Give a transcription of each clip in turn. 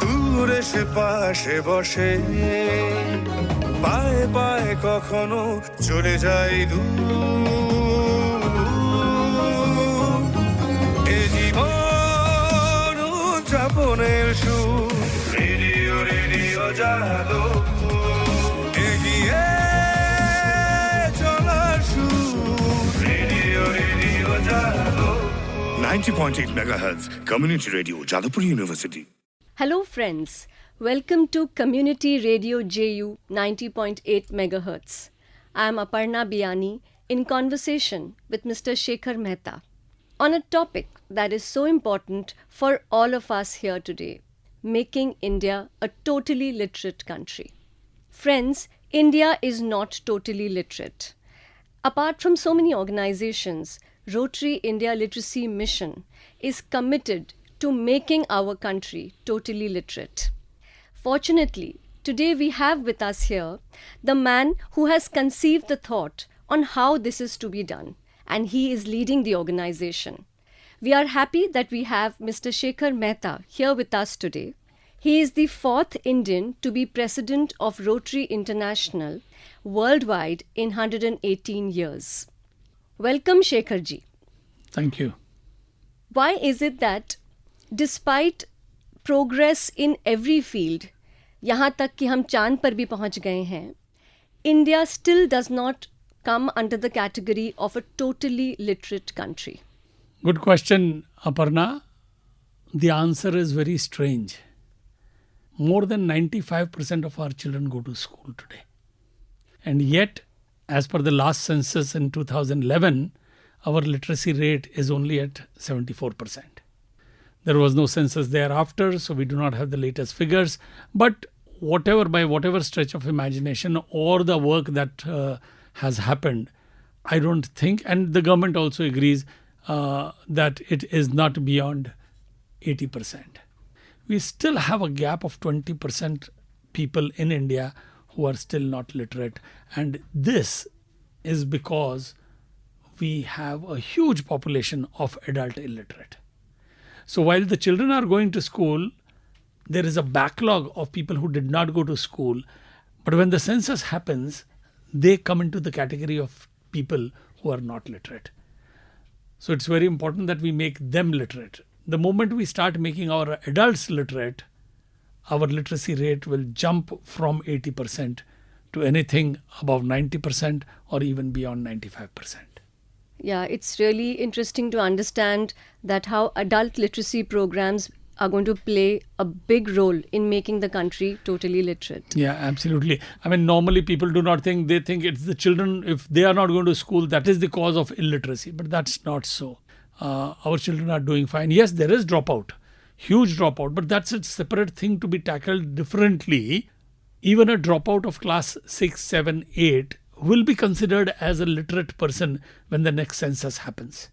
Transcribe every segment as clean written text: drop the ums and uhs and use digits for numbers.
দূরে সে পাশে বসে পায়ে পায়ে কখনো চলে যায় দূর এ জীবন উদযাপনের সুর রেডিও রেডিও জাদু এগিয়ে চলার সুর রেডিও রেডিও জাদু 90.8 megahertz community radio Jadavpur University. Hello friends, welcome to Community Radio JU 90.8 MHz. I am Aparna Biyani in conversation with Mr. Shekhar Mehta on a topic that is so important for all of us here today, making India a totally literate country. Friends, India is not totally literate. Apart from so many organizations, Rotary India Literacy Mission is committed to making our country totally literate. Fortunately, today we have with us here the man who has conceived the thought on how this is to be done, and he is leading the organization. We are happy that we have Mr. Shekhar Mehta here with us today. He is the fourth Indian to be president of Rotary International worldwide in 118 years. Welcome, Shekhar ji. Thank you. Why is it that despite progress in every field, यहाँ तक कि हम चांद पर भी पहुँच गए हैं, India still does not come under the category of a totally literate country? Good question, Aparna. The answer is very strange. More than 95% of our children go to school today. And yet, as per the last census in 2011, our literacy rate is only at 74%. There was no census thereafter, so we do not have the latest figures. But by whatever stretch of imagination or the work that has happened, I don't think, and the government also agrees, that it is not beyond 80%. We still have a gap of 20% people in India who are still not literate. And this is because we have a huge population of adult illiterate. So while the children are going to school, there is a backlog of people who did not go to school. But when the census happens, they come into the category of people who are not literate. So it's very important that we make them literate. The moment we start making our adults literate, our literacy rate will jump from 80% to anything above 90% or even beyond 95%. Yeah, it's really interesting to understand that how adult literacy programs are going to play a big role in making the country totally literate. Yeah, absolutely. I mean, normally people do not think, they think it's the children, if they are not going to school, that is the cause of illiteracy. But that's not so. Our children are doing fine. Yes, there is dropout, huge dropout, but that's a separate thing to be tackled differently. Even a dropout of class 6, 7, 8 will be considered as a literate person when the next census happens.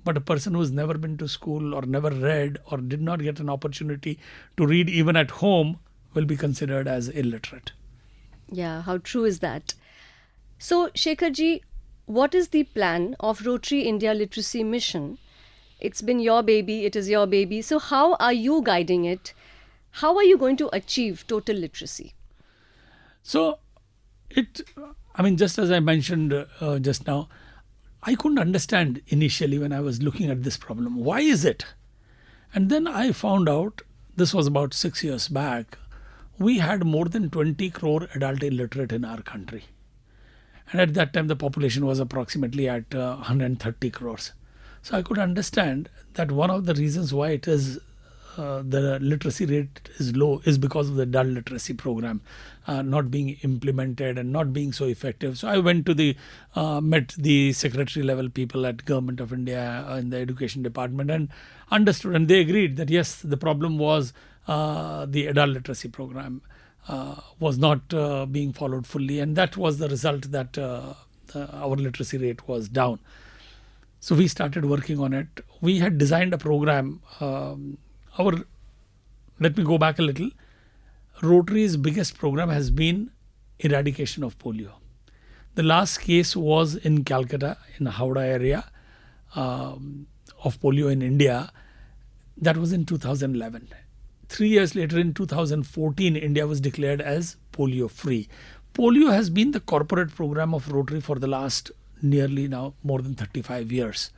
But a person who has never been to school or never read or did not get an opportunity to read even at home will be considered as illiterate. Yeah, how true is that? So, Shekhar ji, what is the plan of Rotary India Literacy Mission? It's been your baby, it is your baby. So how are you guiding it? How are you going to achieve total literacy? So, just as I mentioned just now, I couldn't understand initially when I was looking at this problem. Why is it? And then I found out, this was about 6 years back, we had more than 20 crore adult illiterate in our country. And at that time, the population was approximately at 130 crores. So I could understand that one of the reasons why it is the literacy rate is low is because of the adult literacy program not being implemented and not being so effective. So I went to met the secretary level people at Government of India in the Education Department and understood, and they agreed that yes, the problem was the adult literacy program was not being followed fully, and that was the result that our literacy rate was down. So we started working on it. We had designed a program. Let me go back a little. Rotary's biggest program has been eradication of polio. The last case was in Calcutta, in the Howrah area of polio in India. That was in 2011. 3 years later, in 2014, India was declared as polio free. Polio has been the corporate program of Rotary for the last nearly now more than 35 years.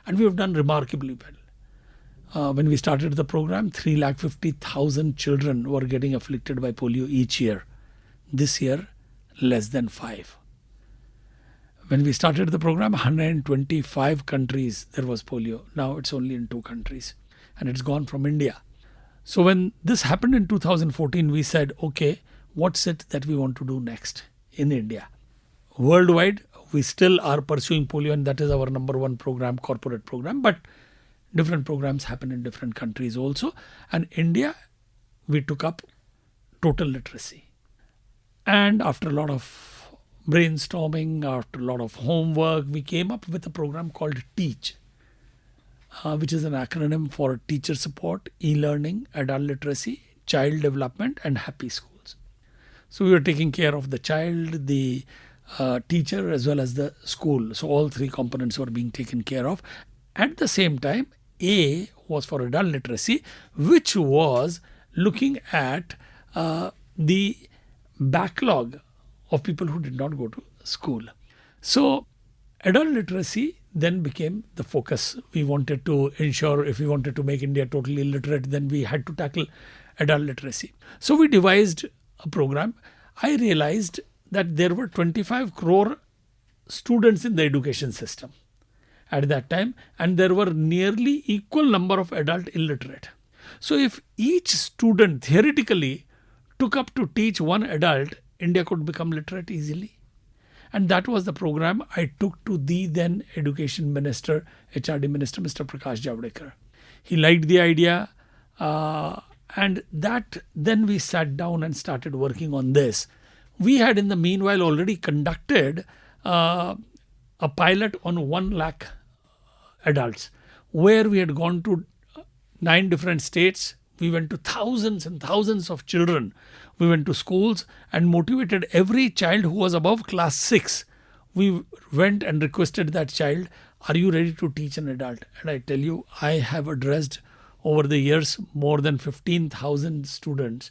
And we have done remarkably well. When we started the program, 350,000 children were getting afflicted by polio each year. This year, less than 5. When we started the program, 125 countries there was polio. Now it's only in 2 countries. And it's gone from India. So when this happened in 2014, we said, okay, what's it that we want to do next in India? Worldwide, we still are pursuing polio, and that is our number 1 program, corporate program. But different programs happen in different countries also. And India, we took up total literacy. And after a lot of brainstorming, after a lot of homework, we came up with a program called TEACH, which is an acronym for Teacher Support, E-Learning, Adult Literacy, Child Development and Happy Schools. So we were taking care of the child, the teacher as well as the school. So all 3 components were being taken care of. At the same time, A was for adult literacy, which was looking at the backlog of people who did not go to school. So adult literacy then became the focus. We wanted to ensure, if we wanted to make India totally literate, then we had to tackle adult literacy. So we devised a program. I realized that there were 25 crore students in the education system at that time, and there were nearly equal number of adult illiterate. So if each student theoretically took up to teach 1 adult, India could become literate easily. And that was the program I took to the then Education Minister, HRD Minister, Mr. Prakash Javadekar. He liked the idea, and that then we sat down and started working on this. We had in the meanwhile already conducted a pilot on 1 lakh adults, where we had gone to 9 different states. We went to thousands and thousands of children. We went to schools and motivated every child who was above class 6. We went and requested that child, are you ready to teach an adult? And I tell you, I have addressed over the years more than 15,000 students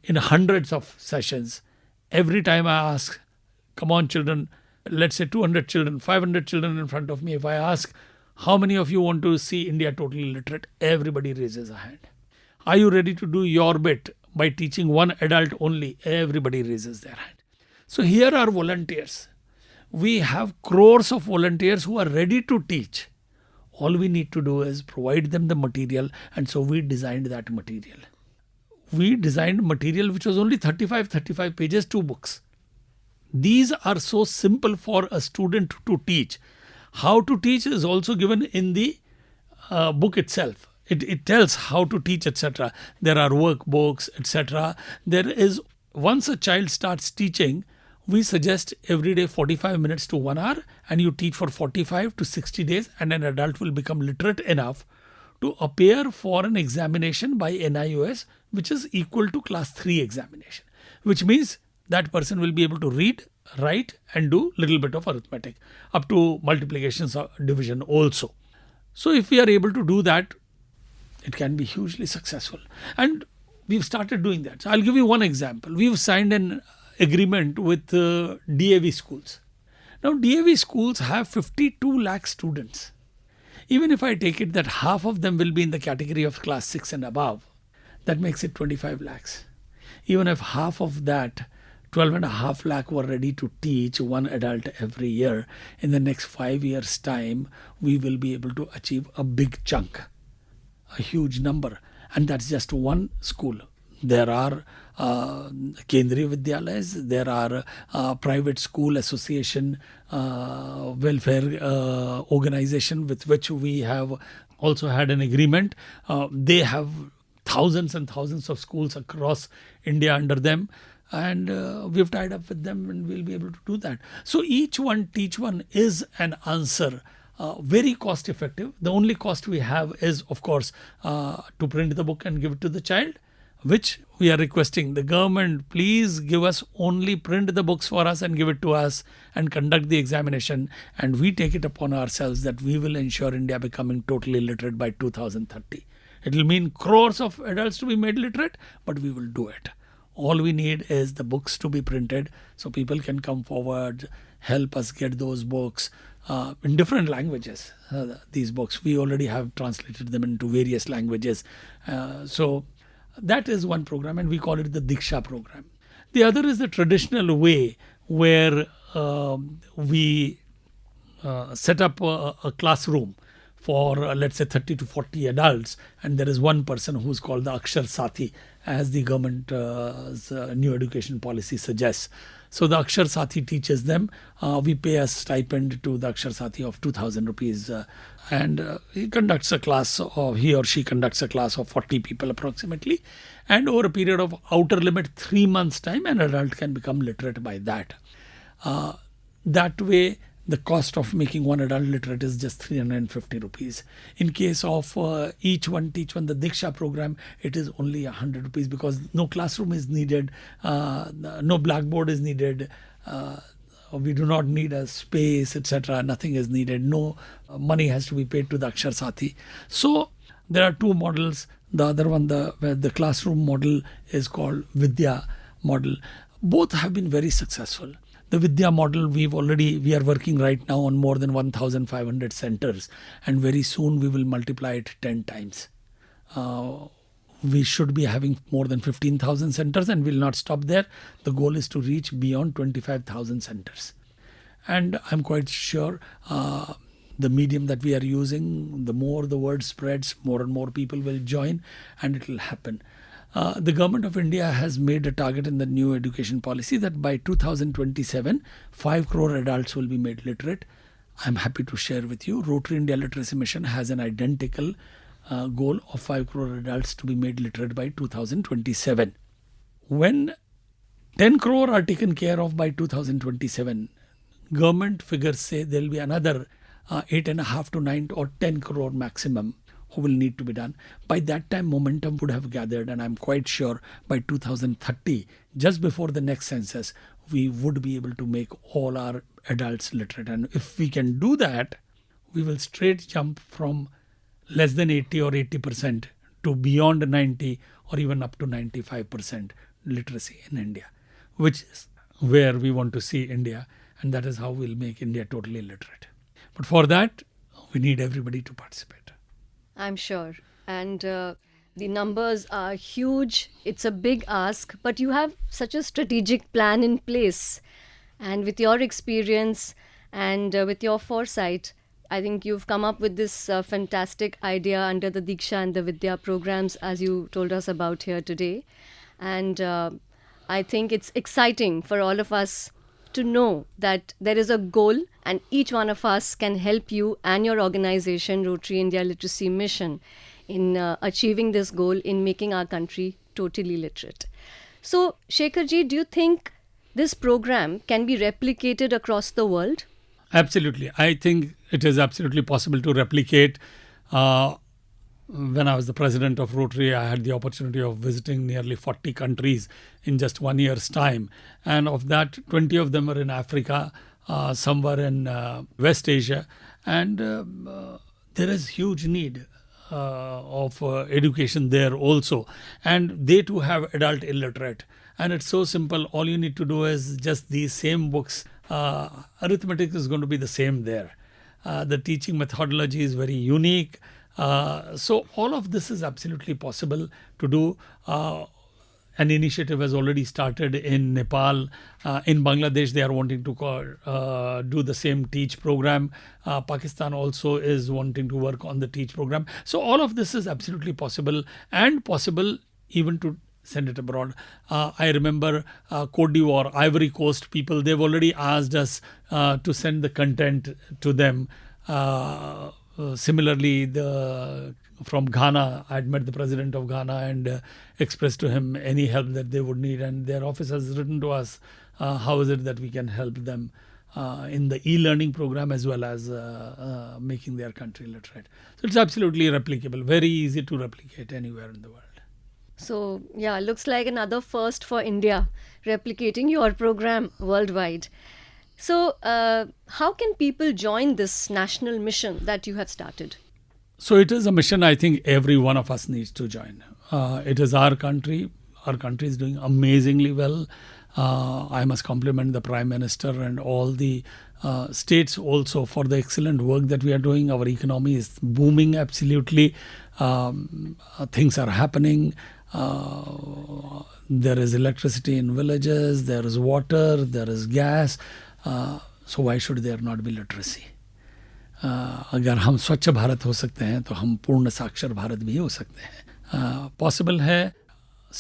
in hundreds of sessions. Every time I ask, come on children, let's say 200 children, 500 children in front of me. If I ask, how many of you want to see India totally literate? Everybody raises a hand. Are you ready to do your bit by teaching 1 adult only? Everybody raises their hand. So here are volunteers. We have crores of volunteers who are ready to teach. All we need to do is provide them the material, and so we designed that material. We designed material which was only 35 pages, 2 books. These are so simple for a student to teach. How to teach is also given in the book itself. It tells how to teach, etc. There are workbooks, etc. There is, once a child starts teaching, we suggest every day 45 minutes to 1 hour, and you teach for 45 to 60 days, and an adult will become literate enough to appear for an examination by NIOS, which is equal to class 3 examination, which means that person will be able to read, write and do little bit of arithmetic, up to multiplications or division also. So if we are able to do that, it can be hugely successful. And we've started doing that. So I'll give you one example. We've signed an agreement with DAV schools. Now DAV schools have 52 lakh students. Even if I take it that half of them will be in the category of class 6 and above, that makes it 25 lakhs. Even if half of that, 12.5 lakh were ready to teach 1 adult every year, in the next 5 years' time, we will be able to achieve a big chunk, a huge number. And that's just 1 school. There are Kendriya Vidyalayas, there are private school association, welfare organization with which we have also had an agreement. They have thousands and thousands of schools across India under them. And we've tied up with them, and we'll be able to do that. So each one, teach one is an answer. Very cost effective. The only cost we have is, of course, to print the book and give it to the child. which we are requesting the government, please give us only print the books for us and give it to us and conduct the examination. And we take it upon ourselves that we will ensure India becoming totally literate by 2030. It will mean crores of adults to be made literate, but we will do it. All we need is the books to be printed so people can come forward, help us get those books in different languages. These books, we already have translated them into various languages. So that is one program, and we call it the Diksha program. The other is the traditional way where we set up a classroom for let's say 30 to 40 adults, and there is one person who's called the Akshar Sathi, as the government's new education policy suggests. So the Akshar Sathi teaches them. We pay a stipend to the Akshar Sathi of 2,000 rupees, and he conducts a class, or he or she conducts a class of 40 people approximately, and over a period of outer limit 3 months time, an adult can become literate by that. That way, the cost of making one adult literate is just 350 rupees. In case of each one teach one, the Diksha program, it is only 100 rupees, because no classroom is needed, no blackboard is needed, we do not need a space, etc. Nothing is needed. No money has to be paid to the Akshar Sathi. So there are two models. The other one, the classroom model, is called Vidya model. Both have been very successful. The Vidya model, we are working right now on more than 1,500 centers, and very soon we will multiply it 10 times. We should be having more than 15,000 centers, and will not stop there. The goal is to reach beyond 25,000 centers. And I'm quite sure the medium that we are using, the more the word spreads, more and more people will join, and it will happen. The government of India has made a target in the new education policy that by 2027, 5 crore adults will be made literate. I'm happy to share with you, Rotary India Literacy Mission has an identical goal of 5 crore adults to be made literate by 2027. When 10 crore are taken care of by 2027, government figures say there will be another 8.5 to 9 or 10 crore maximum who will need to be done. By that time, momentum would have gathered, and I'm quite sure by 2030, just before the next census, we would be able to make all our adults literate. And if we can do that, we will straight jump from less than 80 or 80% to beyond 90 or even up to 95% literacy in India, which is where we want to see India, and that is how we'll make India totally literate. But for that, we need everybody to participate. I'm sure. And the numbers are huge. It's a big ask, but you have such a strategic plan in place. And with your experience and with your foresight, I think you've come up with this fantastic idea under the Diksha and the Vidya programs, as you told us about here today. And I think it's exciting for all of us to know that there is a goal, and each one of us can help you and your organization, Rotary India Literacy Mission, in achieving this goal, in making our country totally literate. So, Shekhar ji, do you think this program can be replicated across the world? Absolutely. I think it is absolutely possible to replicate. When I was the president of Rotary, I had the opportunity of visiting nearly 40 countries in just 1 year's time. And of that, 20 of them were in Africa, some were in West Asia. And there is huge need of education there also. And they too have adult illiterate. And it's so simple. All you need to do is just these same books. Arithmetic is going to be the same there. The teaching methodology is very unique. So all of this is absolutely possible to do. An initiative has already started in Nepal. In Bangladesh, they are wanting to do the same TEACH program. Pakistan also is wanting to work on the TEACH program. So all of this is absolutely possible, and possible even to send it abroad. I remember Côte d'Ivoire, Ivory Coast people, they've already asked us to send the content to them. Similarly, from Ghana, I had met the president of Ghana and expressed to him any help that they would need. And their office has written to us how is it that we can help them in the e-learning program as well as making their country literate. So it's absolutely replicable, very easy to replicate anywhere in the world. So, yeah, looks like another first for India, replicating your program worldwide. So, how can people join this national mission that you have started? So it is a mission I think every one of us needs to join. It is our country. Our country is doing amazingly well. I must compliment the Prime Minister and all the states also for the excellent work that we are doing. Our economy is booming absolutely. Things are happening. There is electricity in villages, there is water, there is gas. So why should there not be literacy? अगर हम स्वच्छ भारत हो सकते हैं तो हम पूर्ण साक्षर भारत भी हो सकते हैं. पॉसिबल है,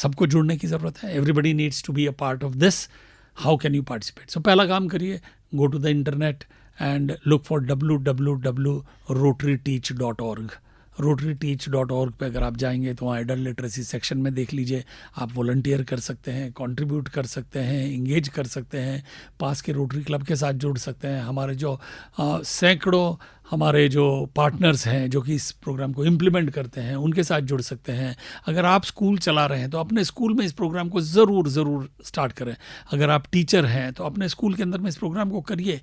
सबको जुड़ने की ज़रूरत है. Everybody needs to be a part of this. How can you participate? So पहला काम करिए, go to the internet and look for www.rotaryteach.org. rotaryteach.org पे अगर आप जाएंगे तो वहाँ एडल्ट लिटरेसी सेक्शन में देख लीजिए. आप वॉलंटियर कर सकते हैं, कंट्रीब्यूट कर सकते हैं, इंगेज कर सकते हैं, पास के रोटरी क्लब के साथ जुड़ सकते हैं. हमारे जो सैकड़ों हमारे जो पार्टनर्स हैं जो कि इस प्रोग्राम को इम्प्लीमेंट करते हैं, उनके साथ जुड़ सकते हैं. अगर आप स्कूल चला रहे हैं तो अपने स्कूल में इस प्रोग्राम को ज़रूर स्टार्ट करें. अगर आप टीचर हैं तो अपने स्कूल के अंदर में इस प्रोग्राम को करिए.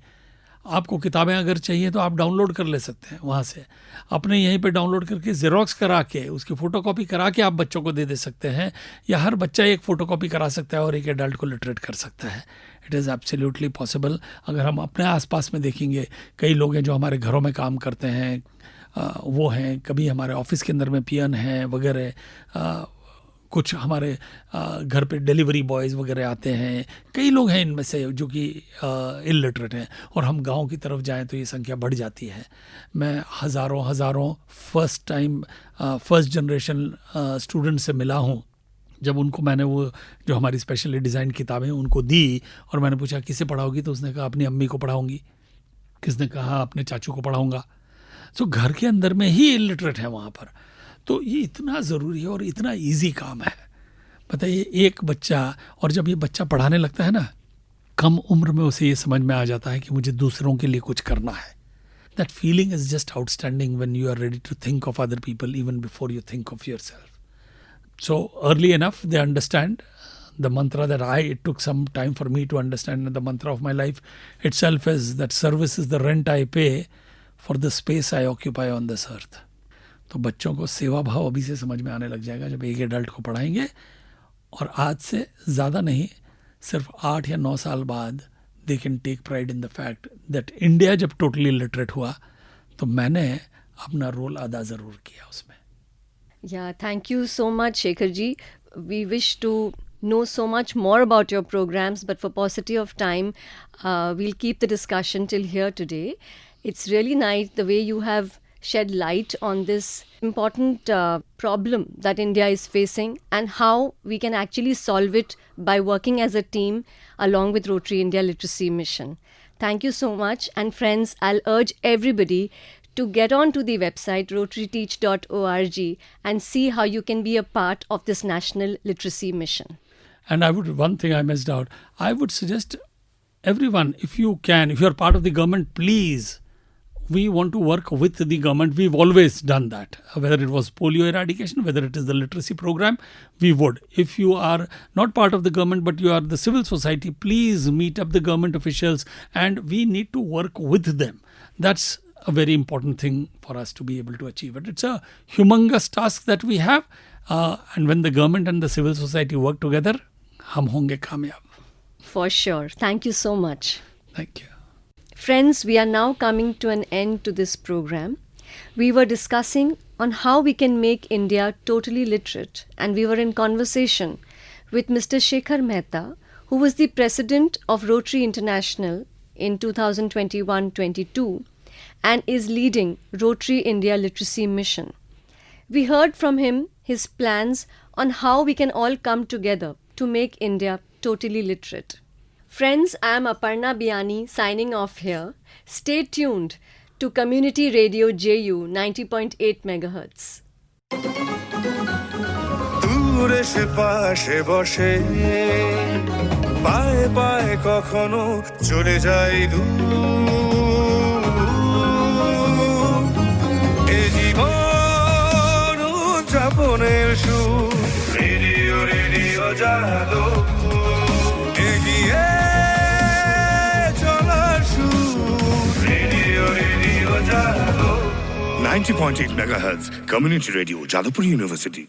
आपको किताबें अगर चाहिए तो आप डाउनलोड कर ले सकते हैं वहाँ से. अपने यहीं पे डाउनलोड करके ज़ेरॉक्स करा के उसकी फ़ोटोकॉपी करा के आप बच्चों को दे सकते हैं, या हर बच्चा एक फ़ोटोकॉपी करा सकता है और एक एडल्ट को लिटरेट कर सकता है. It is absolutely possible. अगर हम अपने आसपास में देखेंगे, कई लोग हैं जो हमारे घरों में काम करते हैं, वो हैं, कभी हमारे ऑफिस के अंदर में पियन हैं वगैरह, कुछ हमारे घर पे डिलीवरी बॉयज़ वगैरह आते हैं. कई लोग हैं इनमें से जो कि इलिटरेट हैं, और हम गांव की तरफ जाएं तो ये संख्या बढ़ जाती है. मैं हज़ारों फर्स्ट जनरेशन स्टूडेंट से मिला हूं. जब उनको मैंने वो जो हमारी स्पेशली डिज़ाइन किताबें उनको दी और मैंने पूछा किसे पढ़ाओगी, तो उसने कहा अपनी अम्मी को पढ़ाऊँगी, किसने कहा अपने चाचू को पढ़ाऊँगा. सो घर के अंदर में ही इलिटरेट है वहाँ पर. तो ये इतना ज़रूरी है और इतना इजी काम है. बताइए, एक बच्चा, और जब ये बच्चा पढ़ाने लगता है ना, कम उम्र में उसे ये समझ में आ जाता है कि मुझे दूसरों के लिए कुछ करना है. That feeling is just outstanding when you are ready to think of other people even before you think of yourself. So early enough they understand the mantra that it took some time for me to understand. The mantra of my life itself is that service is the rent I pay for the space I occupy on this earth. तो बच्चों को सेवा भाव अभी से समझ में आने लग जाएगा जब एक एडल्ट को पढ़ाएंगे. और आज से ज़्यादा नहीं, सिर्फ 8 या 9 साल बाद they can take pride in the fact that India जब totally literate हुआ तो मैंने अपना रोल अदा ज़रूर किया उसमें. Yeah, thank you so much, Shekhar ji. We wish to know so much more about your programs, but for paucity of time, we'll keep the discussion till here today. It's really nice the way you have shed light on this important problem that India is facing and how we can actually solve it by working as a team along with Rotary India Literacy Mission. Thank you so much. And friends, I'll urge everybody to get on to the website rotaryteach.org and see how you can be a part of this national literacy mission. And one thing I missed out, I would suggest everyone, if you can, if you're part of the government, please, we want to work with the government. We've always done that. Whether it was polio eradication, whether it is the literacy program, we would. If you are not part of the government, but you are the civil society, please meet up the government officials and we need to work with them. That's a very important thing for us to be able to achieve it. It's a humongous task that we have, and when the government and the civil society work together, hum honge kamyab. For sure. Thank you so much. Thank you. Friends, we are now coming to an end to this program. We were discussing on how we can make India totally literate, and we were in conversation with Mr. Shekhar Mehta, who was the president of Rotary International in 2021-22 and is leading Rotary India Literacy Mission. We heard from him his plans on how we can all come together to make India totally literate. Friends, I am Aparna Biyani signing off here. Stay tuned to Community Radio JU 90.8 MHz. দূরে সে পাশে বসে পায়ে পায়ে কখনো চলে যায় দূর. এ জীবন উদযাপনের সুর. জালো এগিয়ে চলার সুর রেডিও জালো 90.8 megahertz community radio Jadavpur University